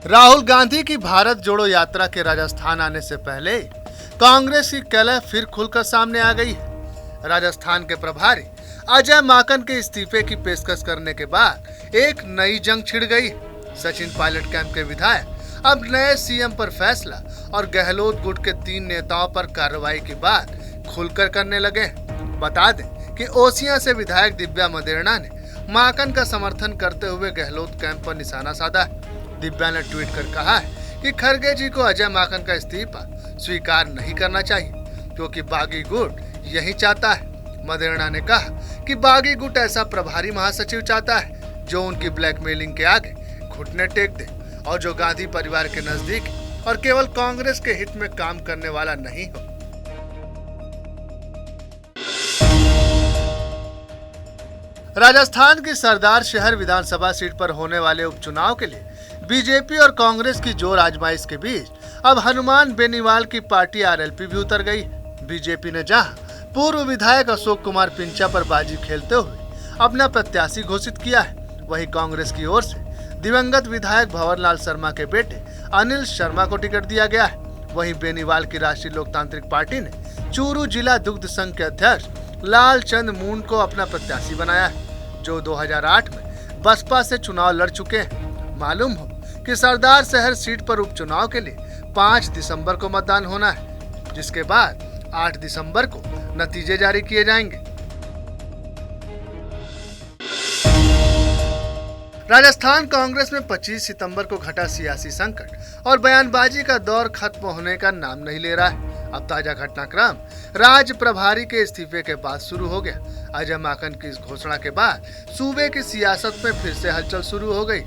राहुल गांधी की भारत जोड़ो यात्रा के राजस्थान आने से पहले कांग्रेस की कलह फिर खुलकर सामने आ गई है। राजस्थान के प्रभारी अजय माकन के इस्तीफे की पेशकश करने के बाद एक नई जंग छिड़ गई। सचिन पायलट कैंप के विधायक अब नए सीएम पर फैसला और गहलोत गुट के 3 नेताओं पर कार्रवाई की बात खुलकर करने लगे। बता दें कि ओसियां से विधायक दिव्या मदेरणा ने माकन का समर्थन करते हुए गहलोत कैंप पर निशाना साधा। दिव्या ने ट्वीट कर कहा है कि खड़गे जी को अजय माकन का इस्तीफा स्वीकार नहीं करना चाहिए क्योंकि बागी गुट यही चाहता है। मदेरणा ने कहा कि बागी गुट ऐसा प्रभारी महासचिव चाहता है जो उनकी ब्लैकमेलिंग के आगे घुटने टेक दे और जो गांधी परिवार के नजदीक और केवल कांग्रेस के हित में काम करने वाला नहीं हो। राजस्थान की सरदार शहर विधानसभा सीट पर होने वाले उपचुनाव के लिए बीजेपी और कांग्रेस की जोर आजमाइश के बीच अब हनुमान बेनीवाल की पार्टी आरएलपी भी उतर गई। बीजेपी ने जहां पूर्व विधायक अशोक कुमार पिंचा पर बाजी खेलते हुए अपना प्रत्याशी घोषित किया है, वहीं कांग्रेस की ओर से दिवंगत विधायक भंवरलाल शर्मा के बेटे अनिल शर्मा को टिकट दिया गया है। वहीं बेनीवाल की राष्ट्रीय लोकतांत्रिक पार्टी ने चूरू जिला दुग्ध संघ के अध्यक्ष लालचंद मून को अपना प्रत्याशी बनाया है, जो 2008 में बसपा से चुनाव लड़ चुके हैं। मालूम हो कि सरदार शहर सीट पर उपचुनाव के लिए 5 दिसंबर को मतदान होना है, जिसके बाद 8 दिसंबर को नतीजे जारी किए जाएंगे। राजस्थान कांग्रेस में 25 सितंबर को घटा सियासी संकट और बयानबाजी का दौर खत्म होने का नाम नहीं ले रहा है। अब ताजा घटनाक्रम राज्य प्रभारी के इस्तीफे के बाद शुरू हो गया। अजय माकन की इस घोषणा के बाद सूबे की सियासत में फिर से हलचल शुरू हो गई।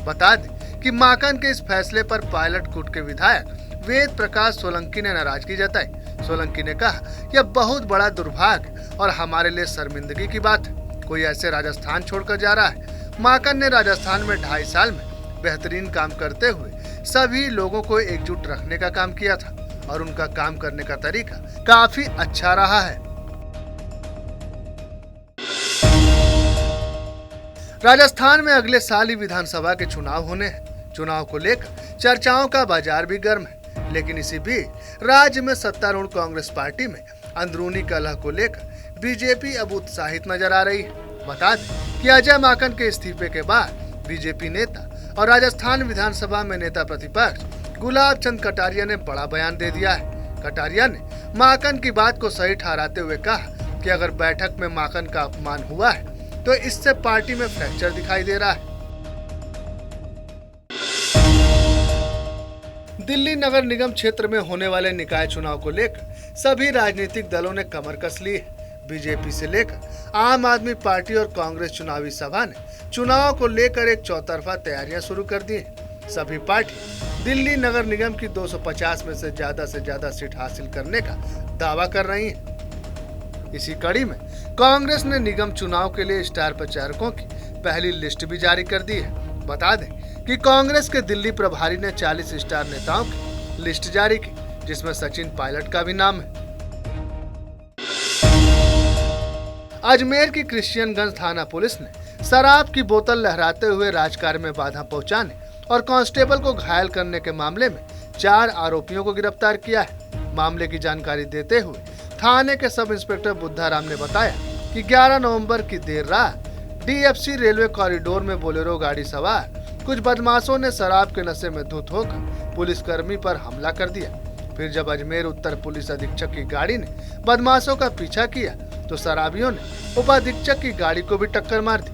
बता दें कि माकन के इस फैसले पर पायलट गुट के विधायक वेद प्रकाश सोलंकी ने नाराजगी जताई। सोलंकी ने कहा, यह बहुत बड़ा दुर्भाग्य और हमारे लिए शर्मिंदगी की बात है। कोई ऐसे राजस्थान छोड़कर जा रहा है। माकन ने राजस्थान में 2.5 साल में बेहतरीन काम करते हुए सभी लोगों को एकजुट रखने का काम किया था और उनका काम करने का तरीका काफी अच्छा रहा है। राजस्थान में अगले साल ही विधानसभा के चुनाव होने हैं। चुनाव को लेकर चर्चाओं का बाजार भी गर्म है, लेकिन इसी बीच राज्य में सत्तारूढ़ कांग्रेस पार्टी में अंदरूनी कलह को लेकर बीजेपी अब उत्साहित नजर आ रही है। बता दें कि अजय माकन के इस्तीफे के बाद बीजेपी नेता और राजस्थान विधानसभा में नेता प्रतिपक्ष गुलाब चंद कटारिया ने बड़ा बयान दे दिया है। कटारिया ने माकन की बात को सही ठहराते हुए कहा कि अगर बैठक में माकन का अपमान हुआ है तो इससे पार्टी में फ्रैक्चर दिखाई दे रहा है। दिल्ली नगर निगम क्षेत्र में होने वाले निकाय चुनाव को लेकर सभी राजनीतिक दलों ने कमर कस ली है। बीजेपी से लेकर आम आदमी पार्टी और कांग्रेस चुनावी सभा ने चुनाव को लेकर एक चौतरफा तैयारियां शुरू कर दी है। सभी पार्टी दिल्ली नगर निगम की 250 में से ज्यादा सीट हासिल करने का दावा कर रही है। इसी कड़ी में कांग्रेस ने निगम चुनाव के लिए स्टार प्रचारकों की पहली लिस्ट भी जारी कर दी है। बता दें कि कांग्रेस के दिल्ली प्रभारी ने 40 स्टार नेताओं की लिस्ट जारी की, जिसमें सचिन पायलट का भी नाम है। अजमेर की क्रिश्चियनगंज थाना पुलिस ने शराब की बोतल लहराते हुए राजकार्य में बाधा पहुंचाने और कांस्टेबल को घायल करने के मामले में 4 आरोपियों को गिरफ्तार किया है। मामले की जानकारी देते हुए थाने के सब इंस्पेक्टर बुद्धाराम ने बताया कि 11 नवंबर की देर रात डीएफसी रेलवे कॉरिडोर में बोलेरो गाड़ी सवार कुछ बदमाशों ने शराब के नशे में धुत होकर पुलिसकर्मी पर हमला कर दिया। फिर जब अजमेर उत्तर पुलिस अधीक्षक की गाड़ी ने बदमाशों का पीछा किया तो शराबियों ने उपाधीक्षक की गाड़ी को भी टक्कर मार दी।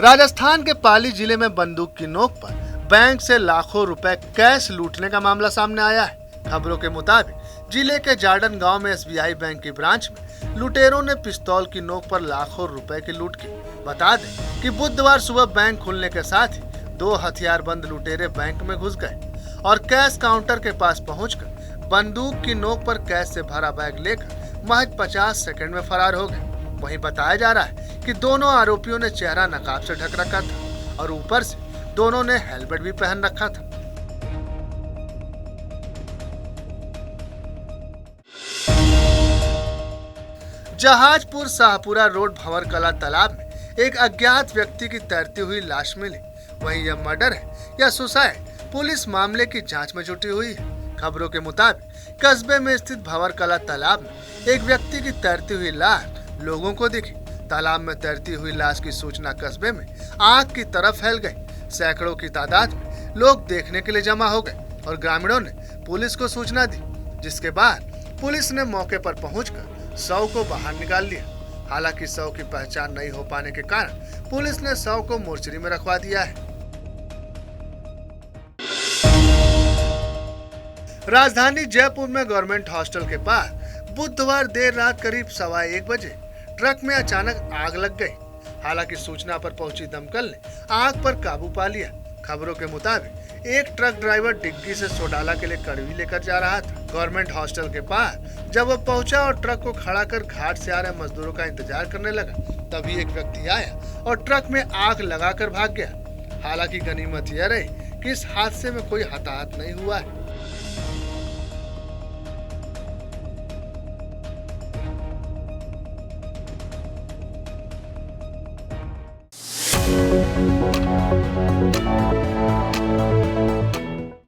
राजस्थान के पाली जिले में बंदूक की नोक पर बैंक से लाखों रुपए कैश लूटने का मामला सामने आया है। खबरों के मुताबिक जिले के जार्डन गांव में एसबीआई बैंक की ब्रांच में लुटेरों ने पिस्तौल की नोक पर लाखों रुपए की लूट की। बता दें कि बुधवार सुबह बैंक खुलने के साथ ही 2 हथियारबंद लुटेरे बैंक में घुस गए और कैश काउंटर के पास पहुंचकर बंदूक की नोक पर कैश से भरा बैग लेकर महज 50 सेकंड में फरार हो गए। वहीं बताया जा रहा है कि दोनों आरोपियों ने चेहरा नकाब से ढक रखा था और ऊपर से दोनों ने हेलमेट भी पहन रखा था। जहाजपुर शाहपुरा रोड भंवर कला तालाब में एक अज्ञात व्यक्ति की तैरती हुई लाश मिली। वहीं यह मर्डर है या सुसाइड, पुलिस मामले की जांच में जुटी हुई है। खबरों के मुताबिक कस्बे में स्थित भंवर कला तालाब में एक व्यक्ति की तैरती हुई लाश लोगों को दिखी। तालाब में तैरती हुई लाश की सूचना कस्बे में आग की तरफ फैल गई। सैकड़ों की तादाद में लोग देखने के लिए जमा हो गए और ग्रामीणों ने पुलिस को सूचना दी, जिसके बाद पुलिस ने मौके पर पहुंचकर शव को बाहर निकाल लिया। हालांकि शव की पहचान नहीं हो पाने के कारण पुलिस ने शव को मोर्चरी में रखवा दिया है। राजधानी जयपुर में गवर्नमेंट हॉस्टल के पास बुधवार देर रात करीब 1:15 बजे ट्रक में अचानक आग लग गई। हालांकि सूचना पर पहुंची दमकल ने आग पर काबू पा लिया। खबरों के मुताबिक एक ट्रक ड्राइवर डिग्गी से सोडाला के लिए कड़वी लेकर जा रहा था। गवर्नमेंट हॉस्टल के पास जब वो पहुंचा और ट्रक को खड़ा कर घाट से आ रहे मजदूरों का इंतजार करने लगा, तभी एक व्यक्ति आया और ट्रक में आग लगाकर भाग गया। हालांकि गनीमत यह रही कि इस हादसे में कोई हताहत नहीं हुआ है।